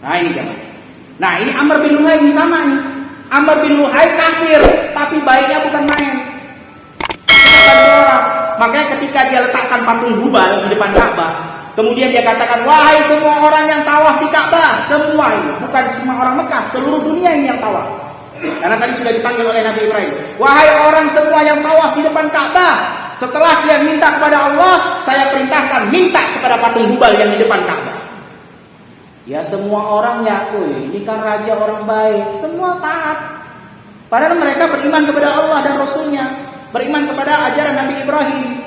Nah ini jemaah. Nah ini Amr bin Luhai ini sama nih. Amr bin Luhai kafir, tapi baiknya bukan main. Orang. Makanya ketika dia letakkan patung Hubal di depan Ka'bah, kemudian dia katakan, wahai semua orang yang tawaf di Ka'bah, semua ini, bukan semua orang Mekah, seluruh dunia ini yang tawaf. Karena tadi sudah dipanggil oleh Nabi Ibrahim, wahai orang semua yang tawaf di depan Ka'bah, setelah dia minta kepada Allah, saya perintahkan minta kepada patung Hubal yang di depan Ka'bah. Ya semua orang ya, ini kan raja orang baik, semua taat. Padahal mereka beriman kepada Allah dan Rasulnya, beriman kepada ajaran Nabi Ibrahim.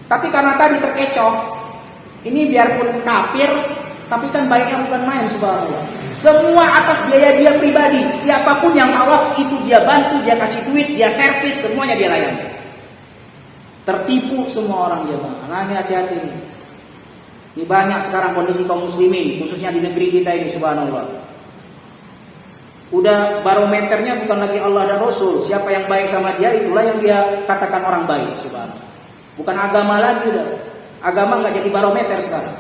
Tapi karena tadi terkecoh, ini biarpun kafir, tapi kan baiknya bukan main, subhanallah. Semua atas biaya dia pribadi. Siapapun yang tawaf itu dia bantu, dia kasih duit, dia servis, semuanya dia layani. Tertipu semua orang dia bang. Nah ini hati-hati nih. Ini banyak sekarang kondisi kaum muslimin, khususnya di negeri kita ini, subhanallah. Udah barometernya bukan lagi Allah dan Rasul. Siapa yang baik sama dia, itulah yang dia katakan orang baik, subhanallah. Bukan agama lagi udah. Agama nggak jadi barometer sekarang.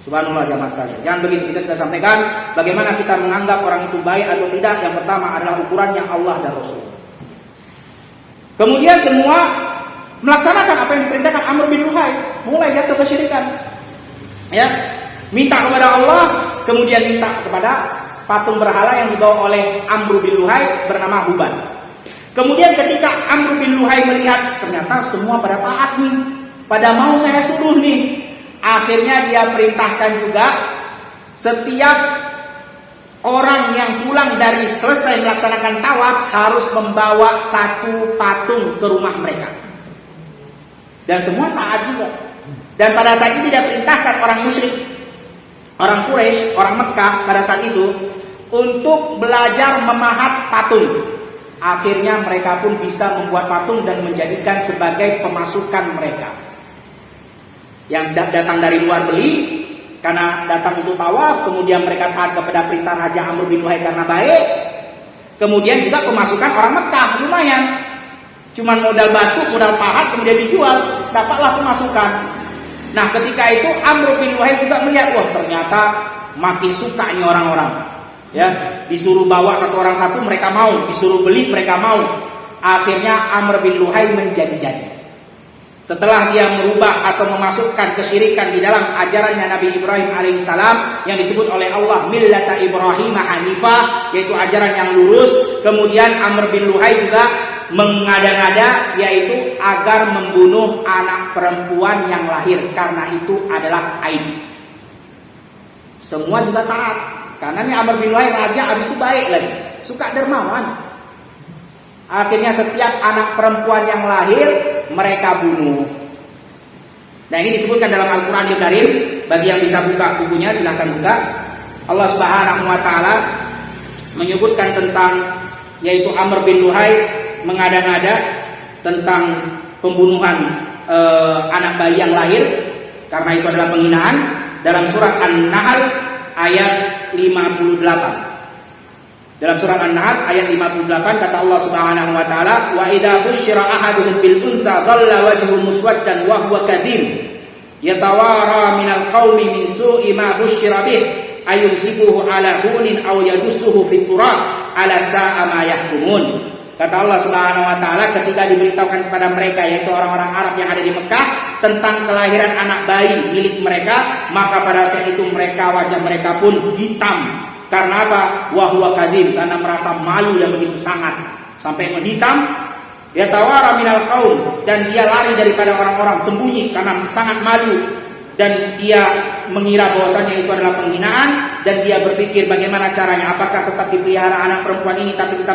Subhanallah jamaah sekalian. Jangan begitu, kita sudah sampaikan bagaimana kita menganggap orang itu baik atau tidak. Yang pertama adalah ukurannya Allah dan Rasul. Kemudian semua melaksanakan apa yang diperintahkan Amr bin Luhai, mulai jatuh kesyirikan. Ya, minta kepada Allah, kemudian minta kepada patung berhala yang dibawa oleh Amr bin Luhai bernama Hubal. Kemudian ketika Amr bin Luhai melihat ternyata semua pada taat nih, pada mau saya suruh nih, akhirnya dia perintahkan juga setiap orang yang pulang dari selesai melaksanakan tawaf harus membawa satu patung ke rumah mereka. Dan semua taat juga. Dan pada saat itu dia perintahkan orang musyrik, orang Quraisy, orang Mekah pada saat itu untuk belajar memahat patung. Akhirnya mereka pun bisa membuat patung dan menjadikan sebagai pemasukan mereka. Yang datang dari luar beli karena datang untuk tawaf, kemudian mereka taat kepada perintah Raja Amr bin Luhai karena baik. Kemudian juga pemasukan orang Mekah lumayan. Cuman modal batu, modal pahat, kemudian dijual, dapatlah pemasukan. Nah ketika itu Amr bin Luhai juga melihat, wah ternyata makin suka nih orang-orang. Ya, disuruh bawa satu orang satu mereka mau, disuruh beli mereka mau. Akhirnya Amr bin Luhai menjadi-jadi. Setelah dia merubah atau memasukkan kesyirikan di dalam ajarannya Nabi Ibrahim alaihissalam yang disebut oleh Allah millata Ibrahim hanifah, yaitu ajaran yang lurus. Kemudian Amr bin Luhai juga mengada-ngada, yaitu agar membunuh anak perempuan yang lahir karena itu adalah aib. Semua juga taat karena ini Amr bin Luhai raja, habis itu baik lagi, suka dermawan. Akhirnya setiap anak perempuan yang lahir mereka bunuh. Nah ini disebutkan dalam Al-Quranul Karim. Bagi yang bisa buka bukunya silahkan buka. Allah Subhanahu Wa Taala menyebutkan tentang, yaitu Amr bin Luhai mengada-ngada tentang pembunuhan anak bayi yang lahir karena itu adalah penghinaan, dalam surat An-Nahl ayat 58. Dalam surat An-Nahl ayat 58 kata Allah Subhanahu wa taala, "Wa idza busyira ahaduhum bil untha dhalla wajhuhu muswaddan wa huwa kadhim yatawara minal qaumi min su'i ma busyira bih ayumsikuhu ala hunin aw yadussuhu fit turab ala sa'a ma yahkumun." Kata Allah Subhanahu wa taala ketika diberitahukan kepada mereka, yaitu orang-orang Arab yang ada di Mekah, tentang kelahiran anak bayi milik mereka, maka pada saat itu mereka, wajah mereka pun hitam. Karena apa? Wahwa kadhim, karena merasa malu yang begitu sangat sampai menghitam. Dia tawara minal qaum, dan dia lari daripada orang-orang, sembunyi karena sangat malu. Dan dia mengira bahwasanya itu adalah penghinaan, dan dia berpikir bagaimana caranya, apakah tetap dipelihara anak perempuan ini tapi kita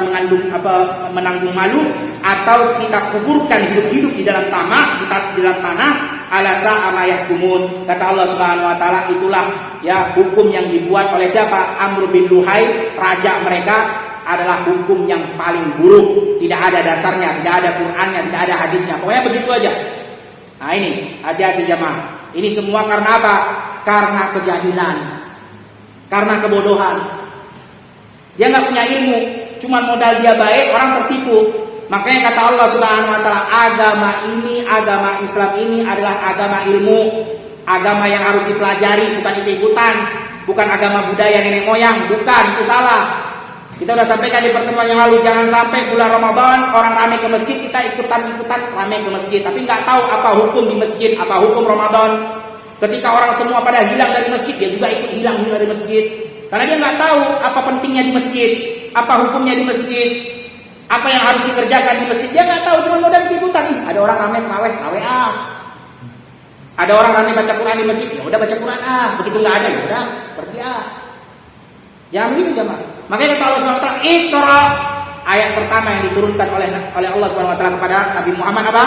menanggung malu, atau kita kuburkan hidup-hidup di dalam tanah ala sa'a ma yahkumun. Kata Allah Subhanahu wa taala, itulah ya hukum yang dibuat oleh siapa? Amr bin Luhai, raja mereka, adalah hukum yang paling buruk. Tidak ada dasarnya, tidak ada Qur'annya, tidak ada hadisnya. Pokoknya begitu aja. Nah ini, hati-hati jamaah. Ini semua karena apa? Karena kejahilan, karena kebodohan. Dia nggak punya ilmu, cuma modal dia baik, orang tertipu. Makanya kata Allah Subhanahu wa taala, agama ini, agama Islam ini adalah agama ilmu, agama yang harus dipelajari, bukan ikut-ikutan. bukan agama budaya nenek moyang, bukan, itu salah. Kita udah sampaikan di pertemuan yang lalu, jangan sampai bulan Ramadan orang ramai ke masjid, kita ikutan ramai ke masjid, tapi nggak tahu apa hukum di masjid, apa hukum Ramadan. Ketika orang semua pada hilang dari masjid, dia juga ikut hilang dari masjid, karena dia nggak tahu apa pentingnya di masjid, apa hukumnya di masjid, apa yang harus dikerjakan di masjid. Dia nggak tahu, cuma modal ikutan. Ada orang ramai terawih Ada orang ramai baca Quran di masjid, ya udah baca Quran begitu nggak ada, ya udah pergi Jangan begitu jemaah. Makanya kata Allah Subhanahu wa taala, Iqra, ayat pertama yang diturunkan oleh Allah Subhanahu wa taala kepada Nabi Muhammad apa?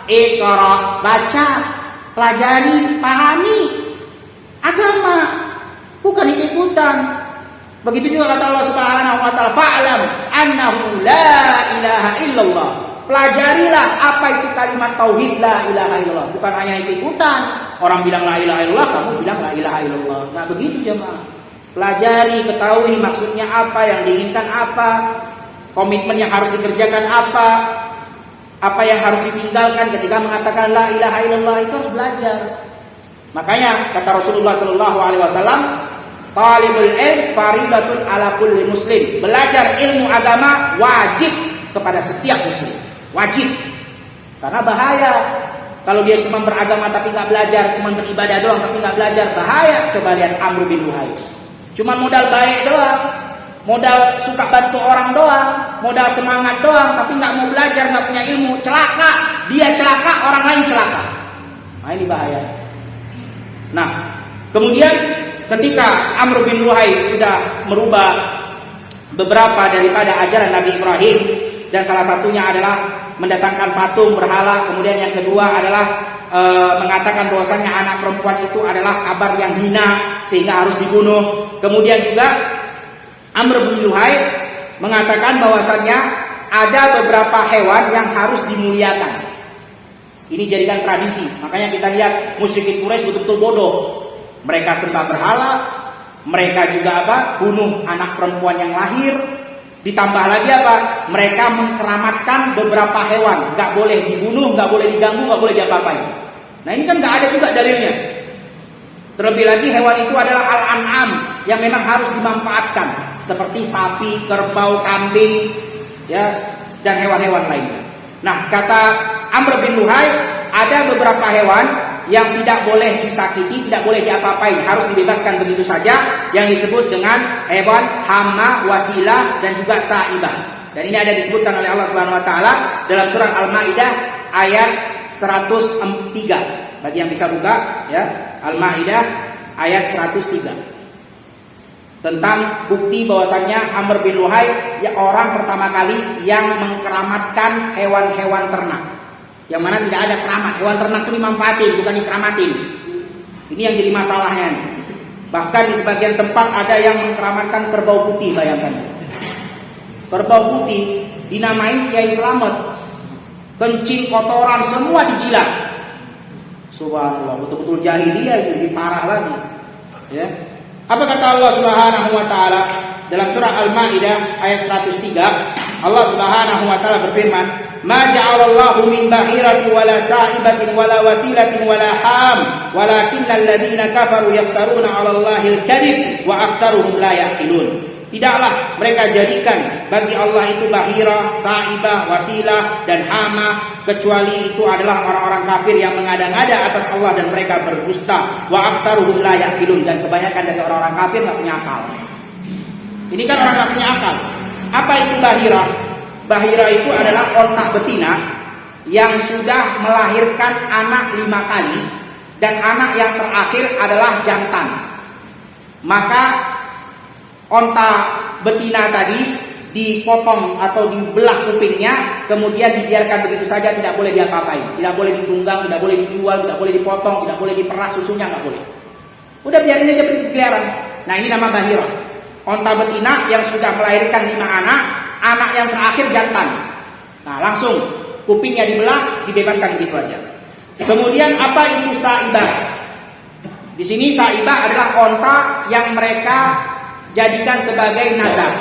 Iqra, baca, pelajari, pahami agama, bukan ikut-ikutan. Begitu juga kata Allah Subhanahu wa taala, fa'lam annahu la ilaha illallah. Pelajarilah apa itu kalimat tauhid la ilaha illallah, bukan hanya ikut-ikutan. Orang bilang la ilaha illallah, kamu bilang la ilaha illallah. Enggak begitu jemaah. Pelajari, ketahui maksudnya apa, yang diinginkan apa, komitmen yang harus dikerjakan apa yang harus ditinggalkan ketika mengatakan la ilaha illallah, itu harus belajar. Makanya kata Rasulullah sallallahu alaihi wasallam, talibul ilm faridatun ala kulli muslim. Belajar ilmu agama wajib kepada setiap muslim. Wajib. Karena bahaya kalau dia cuma beragama tapi nggak belajar, cuma beribadah doang tapi nggak belajar, bahaya. Coba lihat Amr bin Luhai. Cuma modal baik doang, modal suka bantu orang doang, modal semangat doang, tapi nggak mau belajar, nggak punya ilmu, celaka. Dia celaka, orang lain celaka. Nah ini bahaya. Nah, kemudian ketika Amr bin Luhai sudah merubah beberapa daripada ajaran Nabi Ibrahim, dan salah satunya adalah mendatangkan patung berhala, kemudian yang kedua adalah mengatakan bahwasanya anak perempuan itu adalah kabar yang hina sehingga harus dibunuh. Kemudian juga Amr bin Luhai mengatakan bahwasanya ada beberapa hewan yang harus dimuliakan. Ini jadikan tradisi. Makanya kita lihat musyrikin Quraisy betul-betul bodoh. Mereka sembah berhala, mereka juga bunuh anak perempuan yang lahir. Ditambah lagi mereka mengkeramatkan beberapa hewan, nggak boleh dibunuh, nggak boleh diganggu, nggak boleh diapa-apain. Nah ini kan nggak ada juga dalilnya. Terlebih lagi hewan itu adalah al-an'am yang memang harus dimanfaatkan, seperti sapi, kerbau, kambing, ya, dan hewan-hewan lainnya. Nah kata Amr bin Luhai, ada beberapa hewan yang tidak boleh disakiti, tidak boleh diapa-apain, harus dibebaskan begitu saja, yang disebut dengan hewan hama, wasilah, dan juga sa'ibah. Dan ini ada disebutkan oleh Allah Subhanahu wa taala dalam surat Al-Maidah ayat 103. Bagi yang bisa buka, ya, Al-Maidah ayat 103. Tentang bukti bahwasannya Amr bin Luhai ya orang pertama kali yang mengkeramatkan hewan-hewan ternak. Yang mana tidak ada keramat, hewan ternak itu dimanfaatin, bukan dikeramatin. Ini yang jadi masalahnya. Bahkan di sebagian tempat ada yang mengkeramatkan kerbau putih, bayangkan. Kerbau putih dinamain Kiai Slamet. Kencing, kotoran semua dijilat. Subhanallah, betul-betul jahiliyah, itu lebih parah lagi. Ya. Apa kata Allah Subhanahu wa taala dalam surah Al-Maidah ayat 103? Allah Subhanahu wa taala berfirman, "Ma ja'alallahu min bahiratin wala sa'ibatin wala wasilatin wala ham, walakinnal ladzina kafaru yaftaruna 'alallahi al-kadhib wa aktsaruhum la yaqilun." Tidaklah mereka jadikan bagi Allah itu bahira, sa'ibah, wasilah, dan hama, kecuali itu adalah orang-orang kafir yang mengada-ngada atas Allah dan mereka berdusta. Wa aktsaruhum la yaqilun, dan kebanyakan dari orang-orang kafir nggak punya akal. Ini kan orang nggak punya akal. Apa itu bahira? Bahira itu adalah onta betina yang sudah melahirkan anak 5 kali, dan anak yang terakhir adalah jantan. Maka onta betina tadi dipotong atau dibelah kupingnya, kemudian dibiarkan begitu saja, tidak boleh diapa-apain, tidak boleh ditunggang, tidak boleh dijual, tidak boleh dipotong, tidak boleh diperas susunya, nggak boleh. Udah biarin aja berkeliaran. Nah ini nama bahira, onta betina yang sudah melahirkan 5 anak, anak yang terakhir jantan. Nah langsung kupingnya dibelah, dibebaskan begitu aja. Kemudian apa itu sa'ibah? Di sini sa'ibah adalah onta yang mereka jadikan sebagai nazar.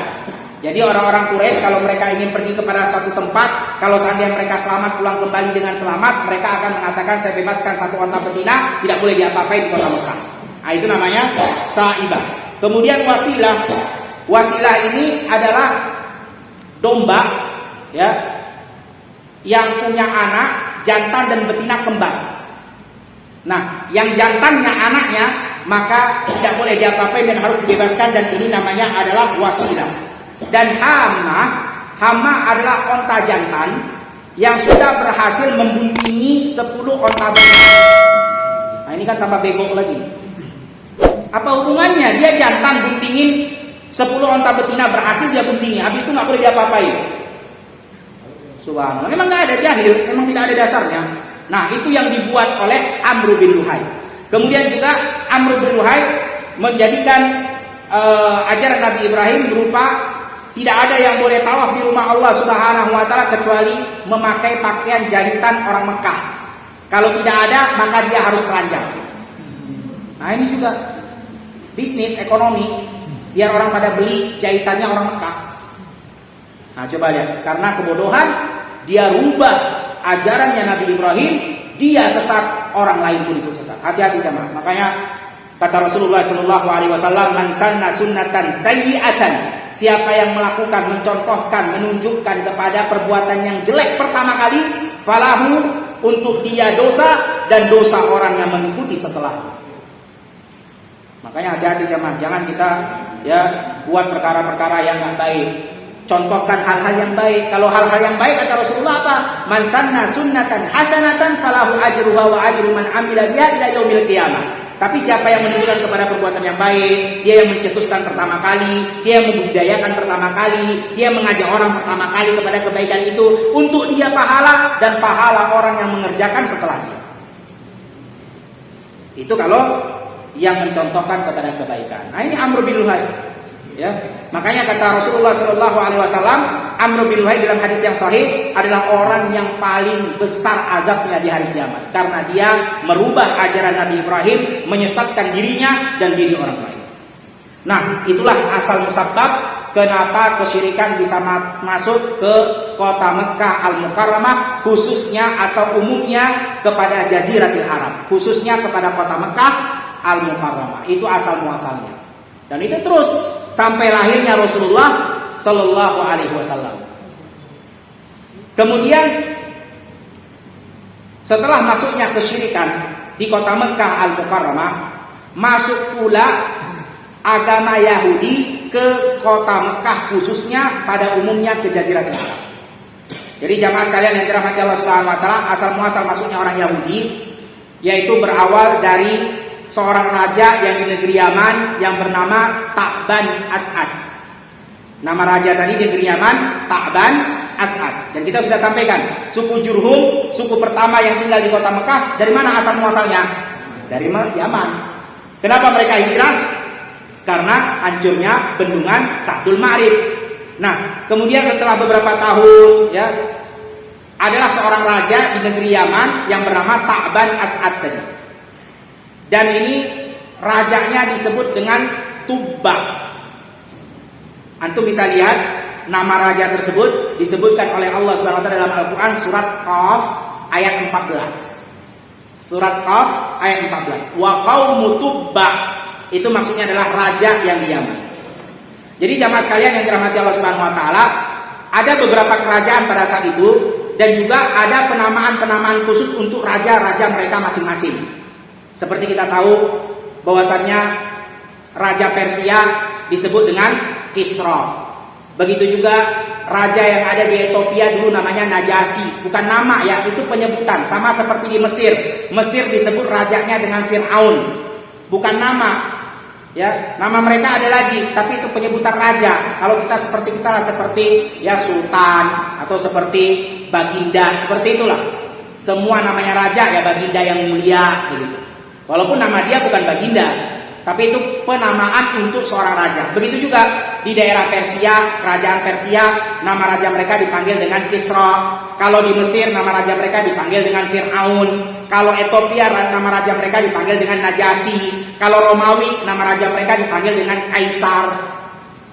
Jadi orang-orang Quraisy kalau mereka ingin pergi kepada satu tempat, kalau seandainya mereka selamat pulang kembali dengan selamat, mereka akan mengatakan saya bebaskan satu onta betina, tidak boleh diapa-apain di kota Mekah. Nah, itu namanya sa'ibah. Kemudian wasilah. Wasilah ini adalah domba ya yang punya anak jantan dan betina kembar. Nah, yang jantannya anaknya maka tidak boleh diapa-apain dan harus dibebaskan, dan ini namanya adalah wasilah. Dan hama adalah onta jantan yang sudah berhasil membuntingi 10 onta betina. Nah, ini kan tambah bego lagi. Apa hubungannya? Dia jantan buntingin 10 onta betina, berhasil dia buntingi, habis itu nggak boleh diapa-apain. Subhanallah, memang nggak ada, jahil, memang tidak ada dasarnya. Nah, itu yang dibuat oleh Amr bin Luhai. Kemudian juga Amr bin Luhai menjadikan ajaran Nabi Ibrahim berupa tidak ada yang boleh tawaf di rumah Allah Subhanahu wa taala kecuali memakai pakaian jahitan orang Mekah. Kalau tidak ada, maka dia harus telanjang. Nah, ini juga bisnis ekonomi, biar orang pada beli jahitannya orang Mekah. Nah, coba lihat, karena kebodohan dia rubah ajarannya Nabi Ibrahim, dia sesat, orang lain pun ikut sesat. Hati-hati jemaah. Makanya kata Rasulullah SAW, man sanna sunnatan sayyi'atan, siapa yang melakukan, mencontohkan, menunjukkan kepada perbuatan yang jelek pertama kali, falahu, untuk dia dosa dan dosa orang yang mengikuti setelahnya. Makanya hati-hati jemaah, jangan kita ya buat perkara-perkara yang enggak baik. Contohkan hal-hal yang baik. Kalau hal-hal yang baik kata Rasulullah apa? Man sanna sunnatan hasanatan falahu ajruha wa ajru man amila biha ila yaumil qiyamah. Tapi siapa yang menunjukkan kepada perbuatan yang baik, dia yang mencetuskan pertama kali, dia yang membudidayakan pertama kali, dia mengajak orang pertama kali kepada kebaikan itu, untuk dia pahala dan pahala orang yang mengerjakan setelahnya. Itu kalau yang mencontohkan kepada kebaikan. Nah, ini Amr bin Luhai. Ya, makanya kata Rasulullah SAW, Amr bin Luhai dalam hadis yang sahih adalah orang yang paling besar azabnya di hari kiamat, karena dia merubah ajaran Nabi Ibrahim, menyesatkan dirinya dan diri orang lain. Nah, itulah asal musabab kenapa kesyirikan bisa masuk ke kota Mekah Al-Mukarramah, khususnya atau umumnya kepada Jaziratul Arab, khususnya kepada kota Mekah Al-Mukarramah. Itu asal muasalnya. Dan itu terus sampai lahirnya Rasulullah Sallallahu Alaihi Wasallam. Kemudian setelah masuknya kesyirikan di kota Mekah Al-Mukarramah, masuk pula agama Yahudi ke kota Mekah, khususnya pada umumnya ke Jaziratul Arab. Jadi jamaah sekalian yang dirahmati Allah Subhanahu wa taala, asal muasal masuknya orang Yahudi yaitu berawal dari seorang raja yang di negeri Yaman yang bernama Ta'ban As'ad. Nama raja tadi di negeri Yaman Ta'ban As'ad. Dan kita sudah sampaikan, suku Jurhum, suku pertama yang tinggal di kota Mekah, dari mana asal muasalnya? Dari Yaman. Kenapa mereka hijrah? Karena hancurnya bendungan Sa'dul Ma'rib. Nah, kemudian setelah beberapa tahun ya, adalah seorang raja di negeri Yaman yang bernama Ta'ban As'ad tadi. Dan ini rajanya disebut dengan Tubba. Antum bisa lihat nama raja tersebut disebutkan oleh Allah Subhanahu wa taala dalam Al-Qur'an surat Qaf ayat 14. Surat Qaf ayat 14. Wa qaumu Tubba, itu maksudnya adalah raja yang di Yaman. Jadi jamaah sekalian yang dirahmati Allah Subhanahu wa taala, ada beberapa kerajaan pada saat itu dan juga ada penamaan-penamaan khusus untuk raja-raja mereka masing-masing. Seperti kita tahu bahwasannya Raja Persia disebut dengan Kisra. Begitu juga raja yang ada di Ethiopia dulu namanya Najasyi. Bukan nama ya, itu penyebutan. Sama seperti di Mesir. Mesir disebut rajanya dengan Fir'aun. Bukan nama. Ya, nama mereka ada lagi, tapi itu penyebutan raja. Kalau kita seperti kita lah, seperti ya Sultan atau seperti Baginda, seperti itulah. Semua namanya raja ya Baginda yang mulia begitu. Walaupun nama dia bukan Baginda, tapi itu penamaan untuk seorang raja. Begitu juga di daerah Persia, kerajaan Persia, nama raja mereka dipanggil dengan Kisra. Kalau di Mesir, nama raja mereka dipanggil dengan Fir'aun. Kalau Ethiopia, nama raja mereka dipanggil dengan Najasyi. Kalau Romawi, nama raja mereka dipanggil dengan Kaisar.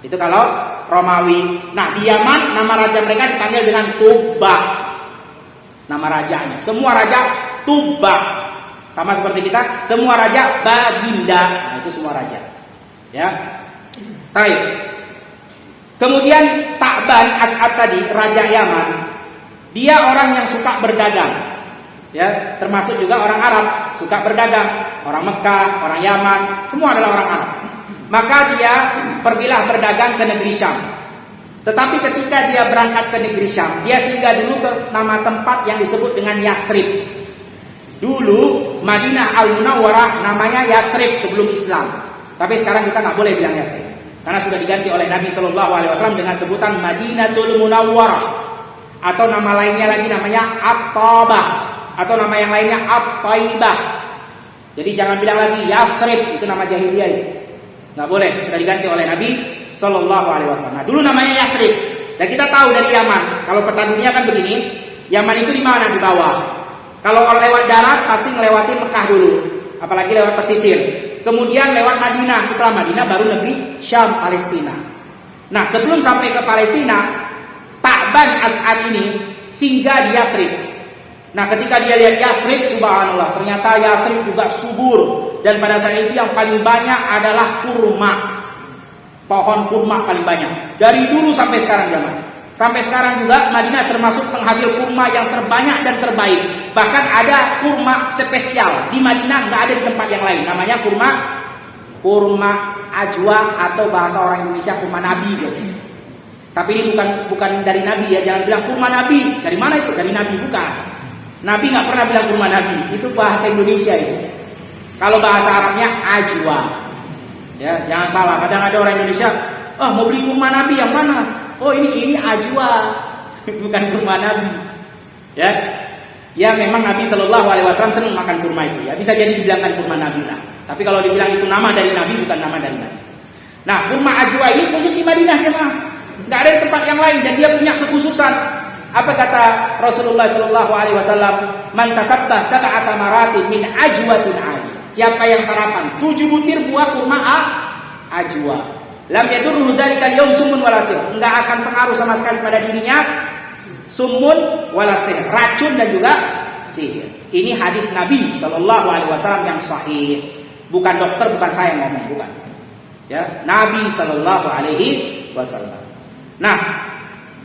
Itu kalau Romawi. Nah, di Yaman, nama raja mereka dipanggil dengan Tubba. Nama rajanya. Semua raja Tubba. Sama seperti kita, semua raja Baginda. Nah, itu semua raja. Ya. Baik. Kemudian Ta'ban As'ad tadi, raja Yaman, dia orang yang suka berdagang. Ya, termasuk juga orang Arab suka berdagang, orang Mekah, orang Yaman, semua adalah orang Arab. Maka dia pergilah berdagang ke negeri Syam. Tetapi ketika dia berangkat ke negeri Syam, dia singgah dulu ke nama tempat yang disebut dengan Yathrib. Dulu Madinah Al-Munawwarah namanya Yathrib sebelum Islam. Tapi sekarang kita nggak boleh bilang Yathrib, karena sudah diganti oleh Nabi Shallallahu Alaihi Wasallam dengan sebutan Madinatul Munawwarah, atau nama lainnya lagi namanya At-Tabah, atau nama yang lainnya At-Taibah. Jadi jangan bilang lagi Yathrib, itu nama jahiliyah itu. Nggak boleh, sudah diganti oleh Nabi Sallallahu Alaihi Wasallam. Nah, dulu namanya Yathrib, dan kita tahu dari Yaman. Kalau peta dunia kan begini, Yaman itu di mana? Di bawah. Kalau lewat darat pasti melewati Mekah dulu, apalagi lewat pesisir. Kemudian lewat Madinah. Setelah Madinah baru negeri Syam, Palestina. Nah, sebelum sampai ke Palestina, Ta'ban As'ad ini singgah di Yathrib. Nah, ketika dia lihat Yathrib, subhanallah, ternyata Yathrib juga subur. Dan pada saat itu yang paling banyak adalah kurma. Pohon kurma paling banyak. Dari dulu sampai sekarang zaman. Sampai sekarang juga Madinah termasuk penghasil kurma yang terbanyak dan terbaik. Bahkan ada kurma spesial di Madinah, nggak ada di tempat yang lain. Namanya kurma ajwa, atau bahasa orang Indonesia kurma Nabi gitu. Tapi ini bukan dari Nabi ya, jangan bilang kurma Nabi. Dari mana itu? Dari Nabi, bukan. Nabi nggak pernah bilang kurma Nabi. Itu bahasa Indonesia itu. Kalau bahasa Arabnya ajwa. Ya, jangan salah. Kadang ada orang Indonesia, mau beli kurma Nabi yang mana? Oh, ini ajwa, bukan kurma Nabi. Ya memang Nabi Shallallahu Alaihi Wasallam senang makan kurma itu. Ya, bisa jadi dibilangkan kurma Nabi lah. Tapi kalau dibilang itu nama dari Nabi, bukan nama dari Nabi. Nah, kurma ajwa ini khusus di Madinah, jemaah. Nggak ada di tempat yang lain, dan dia punya kekhususan. Apa kata Rasulullah Shallallahu Alaihi Wasallam? Man tasabbah sab'ata maratin min ajwatin ali. Siapa yang sarapan 7 butir buah kurma ajwa, lam yadurruhu dzalikal yaum summun wala sihr. Enggak akan pengaruh sama sekali pada dirinya summun wala sihr, racun dan juga sihir. Ini hadis Nabi Shallallahu Alaihi Wasallam yang sahih. Bukan dokter, bukan saya yang ngomong, bukan. Ya, Nabi Shallallahu Alaihi Wasallam. Nah,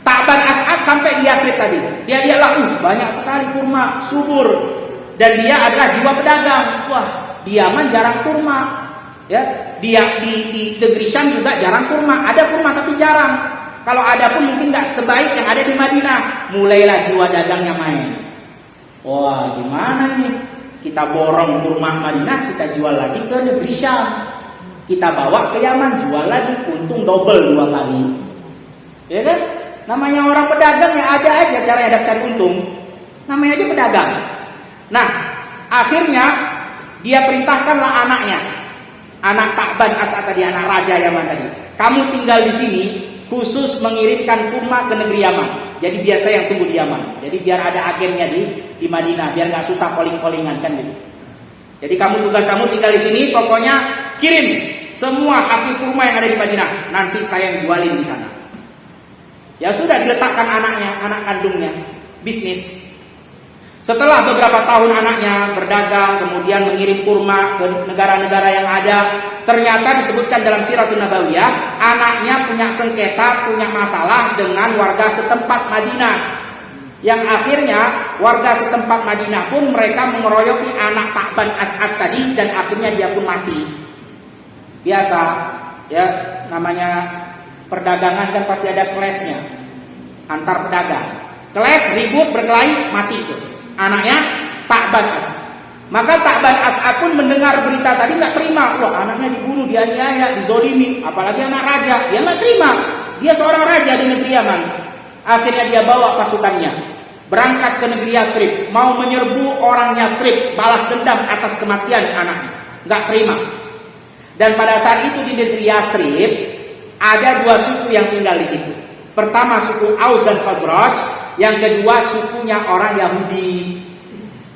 Ta'ban As'ad sampai di Yathrib tadi. Dia lihatlah, banyak sekali kurma, subur. Dan dia adalah jiwa pedagang. Wah, di Yaman jarang kurma. Ya, dia di negeri Syam juga jarang kurma. Ada kurma tapi jarang. Kalau ada pun mungkin nggak sebaik yang ada di Madinah. Mulailah jiwa dagangnya main. Wah, gimana ini? Kita borong kurma Madinah, kita jual lagi ke negeri Syam. Kita bawa ke Yaman, jual lagi, untung double 2 kali. Ya kan? Namanya orang pedagang ya, ada aja caranya cari untung. Namanya aja pedagang. Nah, akhirnya dia perintahkanlah anaknya, anak Ta'ban As'ad tadi, anak raja Yaman tadi. Kamu tinggal di sini, khusus mengirimkan kurma ke negeri Yaman. Jadi biasa yang tunggu di Yaman. Jadi biar ada agennya di Madinah, biar nggak susah calling-callingan kan gitu. Jadi tugas kamu tinggal di sini, pokoknya kirim semua hasil kurma yang ada di Madinah. Nanti saya yang jualin di sana. Ya sudah, diletakkan anaknya, anak kandungnya, bisnis. Setelah beberapa tahun anaknya berdagang, kemudian mengirim kurma ke negara-negara yang ada, ternyata disebutkan dalam Siratun Nabawiyah, anaknya punya sengketa, punya masalah dengan warga setempat Madinah. Yang akhirnya warga setempat Madinah pun mereka mengeroyoki anak Ta'ban As'ad tadi, dan akhirnya dia pun mati. Biasa, ya namanya perdagangan kan pasti ada clash-nya antar pedagang. Clash, ribut, berkelahi, mati itu anaknya Ta'ban As'ad. Maka Ta'ban As'ad pun mendengar berita tadi nggak terima. Wah, anaknya dibunuh, dianiaya, dizolimi, apalagi anak raja. Dia nggak terima. Dia seorang raja di negeri Yaman. Akhirnya dia bawa pasukannya berangkat ke negeri Yathrib, mau menyerbu orang Yathrib, balas dendam atas kematian anaknya. Nggak terima. Dan pada saat itu di negeri Yathrib ada 2 suku yang tinggal di situ. Pertama suku Aus dan Khazraj, yang kedua sukunya orang Yahudi.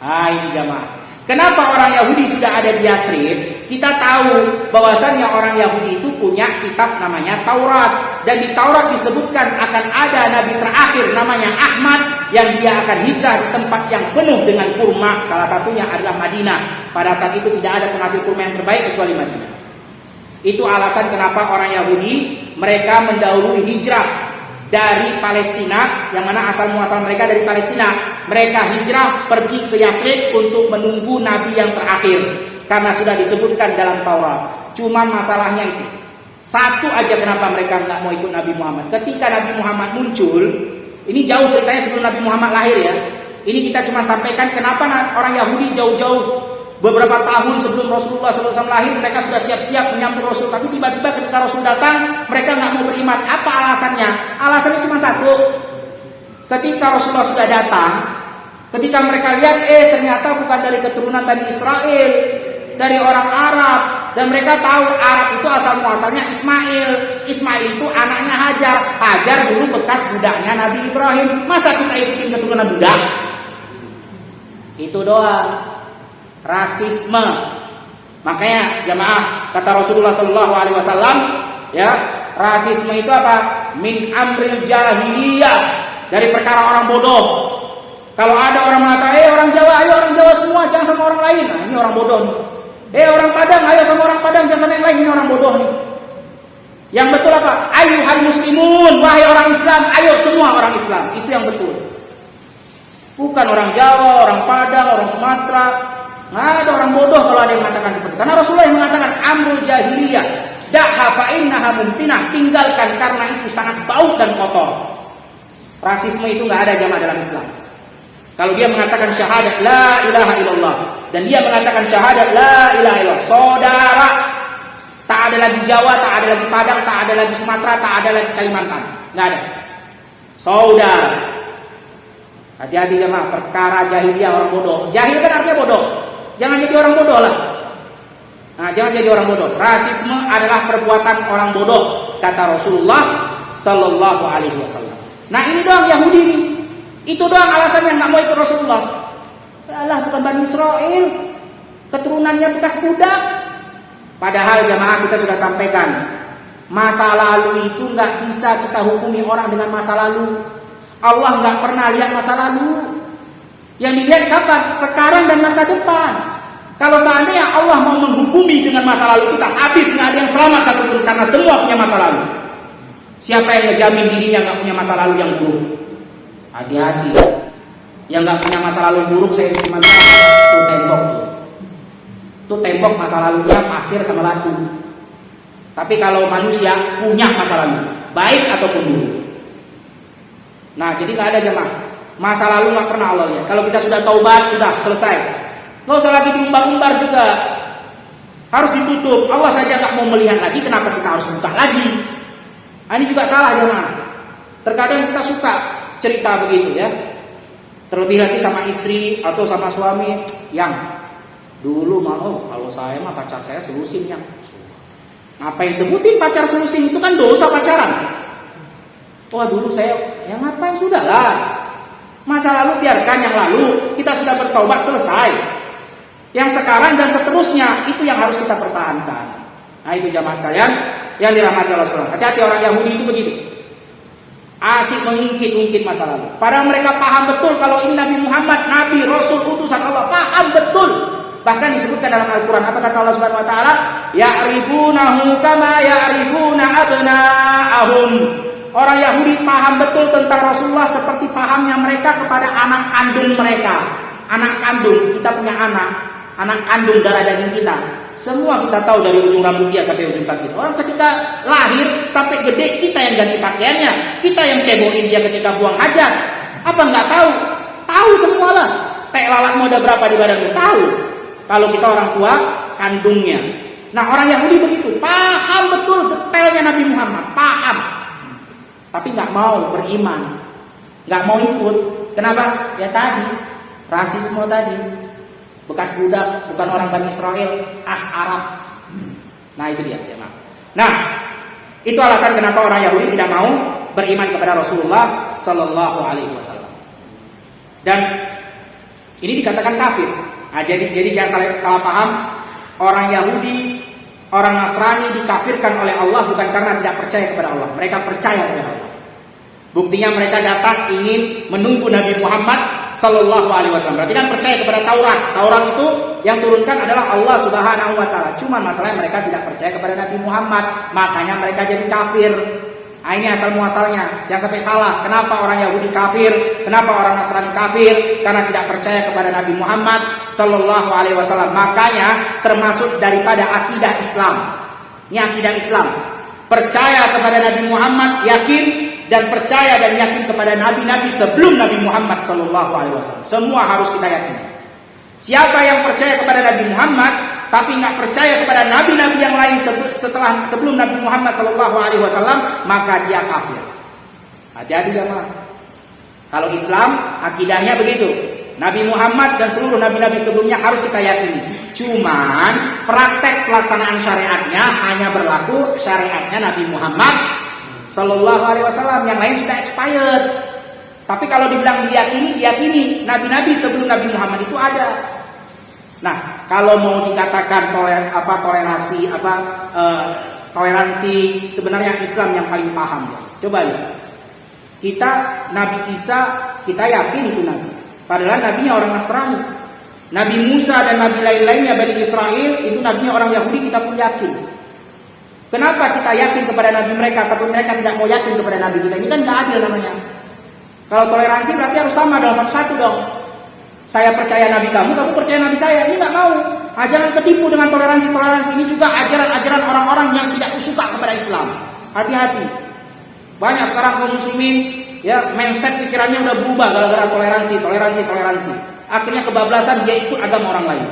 Ini jamaah. Kenapa orang Yahudi sudah ada di Yathrib? Kita tahu bahwasannya orang Yahudi itu punya kitab namanya Taurat, dan di Taurat disebutkan akan ada nabi terakhir namanya Ahmad, yang dia akan hijrah di tempat yang penuh dengan kurma. Salah satunya adalah Madinah. Pada saat itu tidak ada penghasil kurma yang terbaik kecuali Madinah. Itu alasan kenapa orang Yahudi mereka mendahului hijrah dari Palestina, yang mana asal muasal mereka dari Palestina. Mereka hijrah pergi ke Yathrib untuk menunggu nabi yang terakhir, karena sudah disebutkan dalam Taurat. Cuman masalahnya itu satu aja, kenapa mereka nggak mau ikut Nabi Muhammad. Ketika Nabi Muhammad muncul, ini jauh ceritanya sebelum Nabi Muhammad lahir ya. Ini kita cuma sampaikan kenapa orang Yahudi jauh-jauh beberapa tahun sebelum Rasulullah SAW lahir mereka sudah siap-siap menyambut Rasul, tapi tiba-tiba ketika Rasul datang mereka nggak mau beriman. Apa alasannya? Alasannya cuma satu. Ketika Rasulullah sudah datang, ketika mereka lihat ternyata bukan dari keturunan Bani Israel, dari orang Arab, dan mereka tahu Arab itu asal muasalnya Ismail. Ismail itu anaknya Hajar. Hajar dulu bekas budaknya Nabi Ibrahim. Masa kita ikutin keturunan budak? Itu doang. Rasisme. Makanya jamaah, kata Rasulullah SAW, ya, rasisme itu apa? Min amril jahiliyah, dari perkara orang bodoh. Kalau ada orang mengatakan, orang Jawa, ayo orang Jawa semua, jangan sama orang lain. Nah, ini orang bodoh nih. Orang Padang, ayo sama orang Padang, jangan sama yang lain. Ini orang bodoh nih. Yang betul apa? Ayuhal muslimun, wahai orang Islam, ayo semua orang Islam. Itu yang betul. Bukan orang Jawa, orang Padang, orang Sumatera. Nggak ada orang bodoh kalau ada yang mengatakan seperti itu. Karena Rasulullah yang mengatakan amrul jahiliyah, da'ha fa innaha mumtinah, tinggalkan karena itu sangat bau dan kotor. Rasisme itu nggak ada jamaah dalam Islam. Kalau dia mengatakan syahadat la ilaha illallah dan dia mengatakan syahadat la ilaha illallah, saudara. Tak ada lagi Jawa, tak ada lagi Padang, tak ada lagi Sumatera, tak ada lagi Kalimantan. Nggak ada. Saudara. Hati-hati jemaah, perkara jahiliyah orang bodoh. Jahil kan artinya bodoh. Jangan jadi orang bodoh lah. Nah, jangan jadi orang bodoh. Rasisme adalah perbuatan orang bodoh, kata Rasulullah Sallallahu Alaihi Wasallam. Nah, ini doang Yahudi nih. Itu doang alasannya nggak mau ikut Rasulullah. Alah, bukan Bani Israel, keturunannya bekas budak. Padahal jemaah kita sudah sampaikan, masa lalu itu nggak bisa kita hukumi orang dengan masa lalu. Allah nggak pernah lihat masa lalu. Yang dilihat kapan? Sekarang dan masa depan. Kalau seandainya Allah mau menghukumi dengan masa lalu kita, habis nggak ada yang selamat satupun, karena semua punya masa lalu. Siapa yang ngejamin dirinya nggak punya masa lalu yang buruk? Hati-hati. Yang nggak punya masa lalu buruk, saya cuma bilang tuh tembok tuh. Tuh tembok masa lalunya pasir sama batu. Tapi kalau manusia punya masa lalu, baik ataupun buruk. Nah, jadi nggak ada jemaah. Masa lalu nggak pernah Allah lihat. Kalau kita sudah taubat, sudah selesai. Nggak usah lagi diumbar-umbar juga. Harus ditutup. Allah saja nggak mau melihat lagi, kenapa kita harus buka lagi? Nah, ini juga salah jemaah. Terkadang kita suka cerita begitu ya. Terlebih lagi sama istri atau sama suami yang dulu mau, kalau saya mah pacar saya selusin yang. Ngapain sebutin pacar selusin, itu kan dosa pacaran. Wah, dulu saya, ya ngapain, sudahlah. Masa lalu biarkan yang lalu, kita sudah bertaubat selesai. Yang sekarang dan seterusnya itu yang harus kita pertahankan. Nah, itu jamaah sekalian yang dirahmati Allah SWT. Hati-hati orang Yahudi itu begitu. Asik mengungkit-ungkit masa lalu. Padahal mereka paham betul kalau ini Nabi Muhammad, Nabi, Rasul, utusan Allah. Paham betul. Bahkan disebutkan dalam Al-Quran. Apa kata Allah Subhanahu Wa Taala? Ya'rifunahu kama ya'rifuna abna'ahum. Orang Yahudi paham betul tentang Rasulullah seperti pahamnya mereka kepada anak kandung mereka. Anak kandung, kita punya anak kandung darah daging kita. Semua kita tahu dari ujung rambut dia sampai ujung kaki. Orang ketika lahir sampai gede, kita yang ganti pakaiannya, kita yang cebokin dia ketika buang hajat. Apa nggak tahu? Tahu semua lah. Tek lalatmu ada berapa di badanmu? Tahu. Kalau kita orang tua kandungnya. Nah, orang Yahudi begitu, paham betul detailnya Nabi Muhammad, paham. Tapi nggak mau beriman, nggak mau ikut. Kenapa? Ya tadi, rasisme tadi. Bekas budak, bukan orang Bani Israel, Arab. Nah, itu dia. Nah, itu alasan kenapa orang Yahudi tidak mau beriman kepada Rasulullah Sallallahu Alaihi Wasallam. Dan ini dikatakan kafir. Nah, jadi jangan salah paham. Orang Yahudi, orang Nasrani dikafirkan oleh Allah bukan karena tidak percaya kepada Allah. Mereka percaya kepada Allah. Buktinya mereka datang ingin menunggu Nabi Muhammad Sallallahu Alaihi Wasallam. Berarti kan percaya kepada Taurat. Taurat itu Yang turunkan adalah Allah Subhanahu wa taala. Cuma masalahnya mereka tidak percaya kepada Nabi Muhammad, makanya mereka jadi kafir. Nah, ini asal muasalnya. Jangan sampai salah. Kenapa orang Yahudi kafir? Kenapa orang Nasrani kafir? Karena tidak percaya kepada Nabi Muhammad sallallahu alaihi wasallam. Makanya termasuk daripada akidah Islam. Ini akidah Islam. Percaya kepada Nabi Muhammad, yakin dan percaya dan yakin kepada nabi-nabi sebelum Nabi Muhammad sallallahu alaihi wasallam. Semua harus kita yakini. Siapa yang percaya kepada Nabi Muhammad tapi nggak percaya kepada nabi-nabi yang lain sebelum Nabi Muhammad sallallahu alaihi wasallam, maka dia kafir. Hati-hati jemaah. Kalau Islam akidahnya begitu. Nabi Muhammad dan seluruh nabi-nabi sebelumnya harus kita yakini. Cuman praktek pelaksanaan syariatnya hanya berlaku syariatnya Nabi Muhammad sallallahu alaihi wasallam, yang lain sudah expired. Tapi kalau dibilang diyakini nabi-nabi sebelum Nabi Muhammad itu ada. Nah, kalau mau dikatakan toleransi sebenarnya Islam yang paling paham. Coba lihat. Kita Nabi Isa kita yakin itu nabi. Padahal nabinya orang Nasrani. Nabi Musa dan nabi lain-lainnya Bani Israel itu nabinya orang Yahudi, kita pun yakin. Kenapa kita yakin kepada nabi mereka tapi mereka tidak mau yakin kepada nabi kita? Ini kan gak adil namanya. Kalau toleransi berarti harus sama dong, satu-satu dong. Saya percaya nabi kamu percaya nabi saya. Ini nggak mau. Jangan ketipu dengan toleransi. Ini juga ajaran-ajaran orang-orang yang tidak suka kepada Islam. Hati-hati. Banyak sekarang kaum muslimin ya mindset pikirannya udah berubah gara-gara toleransi. Akhirnya kebablasan dia ikut agama orang lain.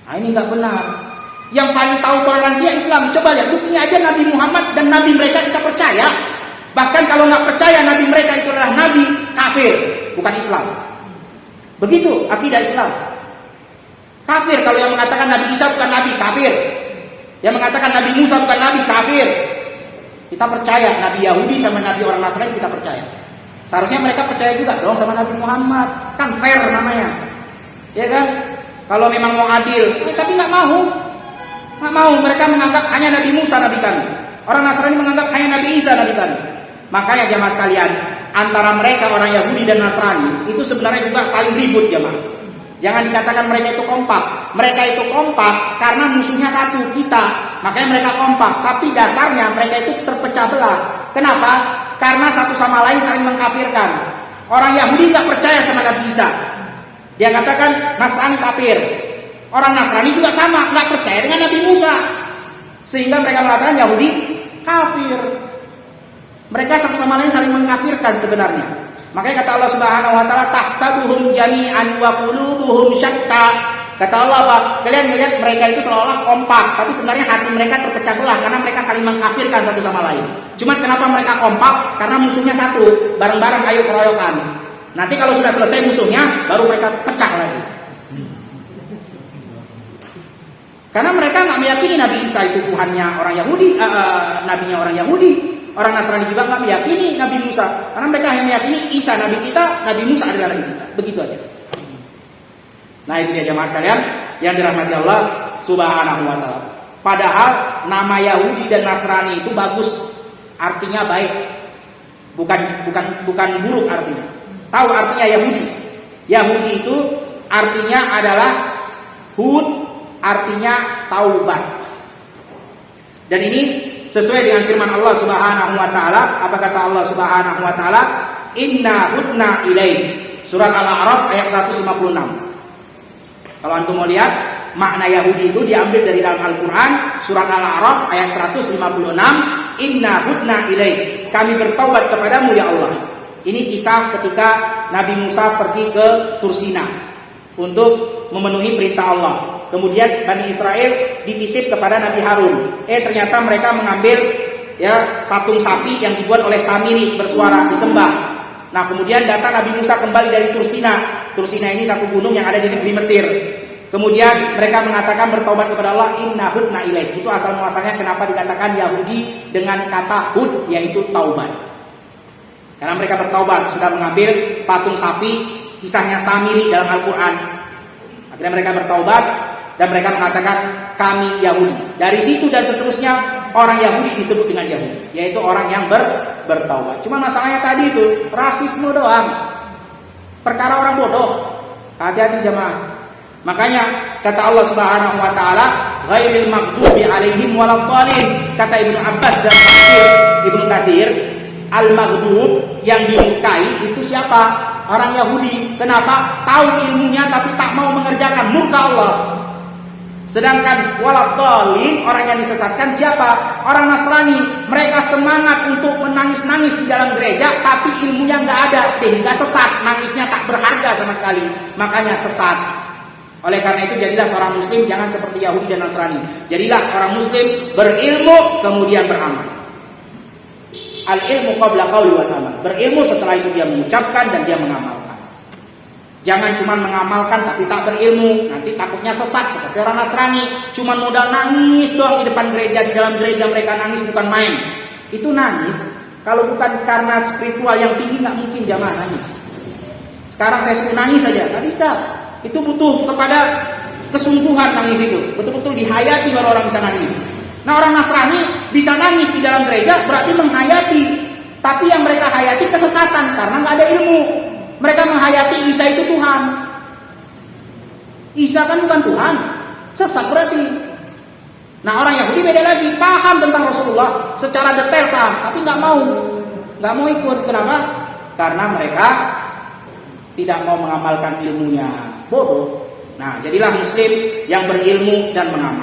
Nah, ini nggak benar. Yang paling tahu toleransi ya Islam. Coba lihat buktinya aja Nabi Muhammad dan nabi mereka kita percaya. Bahkan kalau nggak percaya nabi mereka itu adalah nabi, kafir, bukan Islam. Begitu akidah Islam. Kafir kalau yang mengatakan Nabi Isa bukan nabi, kafir. Yang mengatakan Nabi Musa bukan nabi, kafir. Kita percaya Nabi Yahudi sama nabi orang Nasrani kita percaya. Seharusnya mereka percaya juga dong sama Nabi Muhammad. Kan fair namanya. Ya kan? Kalau memang mau adil, tapi nggak mau. Nggak mau, mereka menganggap hanya Nabi Musa nabi kami. Orang Nasrani menganggap hanya Nabi Isa nabi kami. Makanya jamaah sekalian, antara mereka orang Yahudi dan Nasrani itu sebenarnya juga saling ribut jamaah. Jangan dikatakan mereka itu kompak. Mereka itu kompak karena musuhnya satu, kita. Makanya mereka kompak. Tapi dasarnya mereka itu terpecah belah. Kenapa? Karena satu sama lain saling mengkafirkan. Orang Yahudi nggak percaya sama Nabi Isa. Dia katakan Nasrani kafir. Orang Nasrani juga sama, nggak percaya dengan Nabi Musa. Sehingga mereka mengatakan Yahudi kafir. Mereka satu sama lain saling mengkafirkan sebenarnya. Makanya kata Allah Subhanahu wa taala, tahsabuhum jami'an wa qulubuhum syatta. Kata Allah apa? Kalian melihat mereka itu seolah-olah kompak, tapi sebenarnya hati mereka terpecah belah karena mereka saling mengkafirkan satu sama lain. Cuma kenapa mereka kompak? Karena musuhnya satu, bareng-bareng ayo keroyokan. Nanti kalau sudah selesai musuhnya, baru mereka pecah lagi. Karena mereka nggak meyakini Nabi Isa itu Tuhannya orang Yahudi, nabinya orang Yahudi. Orang Nasrani juga nggak meyakini Nabi Musa, karena mereka hanya meyakini Isa Nabi kita, Nabi Musa adalah Nabi kita. Begitu aja. Nah itu dia jemaah sekalian yang dirahmati Allah Subhanahu wa taala. Padahal nama Yahudi dan Nasrani itu bagus, artinya baik, bukan buruk artinya. Tahu artinya Yahudi? Yahudi itu artinya adalah Hud, artinya taubat. Dan ini sesuai dengan firman Allah Subhanahu wa taala. Apa kata Allah Subhanahu wa taala? Inna hudna ilaih. Surat Al-A'raf ayat 156. Kalau antum mau lihat, makna Yahudi itu diambil dari dalam Al-Qur'an, surat Al-A'raf ayat 156, Inna hudna ilaih. Kami bertaubat kepadamu ya Allah. Ini kisah ketika Nabi Musa pergi ke Tursina untuk memenuhi perintah Allah. Kemudian Bani Israel dititip kepada Nabi Harun. Ternyata mereka mengambil ya patung sapi yang dibuat oleh Samiri bersuara disembah. Nah, kemudian datang Nabi Musa kembali dari Tursina. Tursina ini satu gunung yang ada di negeri Mesir. Kemudian mereka mengatakan bertaubat kepada Allah, inna hudna ilaih. Itu asal muasalnya kenapa dikatakan Yahudi dengan kata hud, yaitu taubat. Karena mereka bertaubat, sudah mengambil patung sapi, kisahnya Samiri dalam Al-Quran. Akhirnya mereka bertaubat dan mereka mengatakan kami Yahudi. Dari situ dan seterusnya orang Yahudi disebut dengan Yahudi, yaitu orang yang bertaubat. Cuma masalahnya tadi itu rasisme doang, perkara orang bodoh. Hati-hati jemaah. Makanya kata Allah Subhanahu wa taala, ghairil maghdubi alaihim waladhdallin. Kata Ibnu Abbas dan Ibnu Katsir, al-maghdub yang dimurkai itu siapa? Orang Yahudi. Kenapa? Tahu ilmunya tapi tak mau mengerjakan, murka Allah. Sedangkan waladhdallin, orang yang disesatkan siapa? Orang Nasrani. Mereka semangat untuk menangis-nangis di dalam gereja, tapi ilmunya nggak ada, sehingga sesat. Nangisnya tak berharga sama sekali, makanya sesat. Oleh karena itu jadilah seorang muslim jangan seperti Yahudi dan Nasrani. Jadilah orang muslim berilmu kemudian beramal. Al-ilmu qabla qawli wal amal. Berilmu setelah itu dia mengucapkan dan dia mengamalkan. Jangan cuma mengamalkan tapi tak berilmu, nanti takutnya sesat seperti orang Nasrani. Cuma modal nangis doang di depan gereja, di dalam gereja mereka nangis bukan main. Itu nangis kalau bukan karena spiritual yang tinggi nggak mungkin jamaah nangis. Sekarang saya suruh nangis saja, nggak bisa. Itu butuh kepada kesungguhan nangis itu. Betul-betul dihayati baru orang bisa nangis. Nah orang Nasrani bisa nangis di dalam gereja berarti menghayati. Tapi yang mereka hayati kesesatan karena nggak ada ilmu. Mereka menghayati Isa itu Tuhan. Isa kan bukan Tuhan. Sesat berarti. Nah orang Yahudi beda lagi. Paham tentang Rasulullah. Secara detail paham. Tapi nggak mau. Nggak mau ikut. Kenapa? Karena mereka tidak mau mengamalkan ilmunya. Bodoh. Nah, jadilah muslim yang berilmu dan mengamal.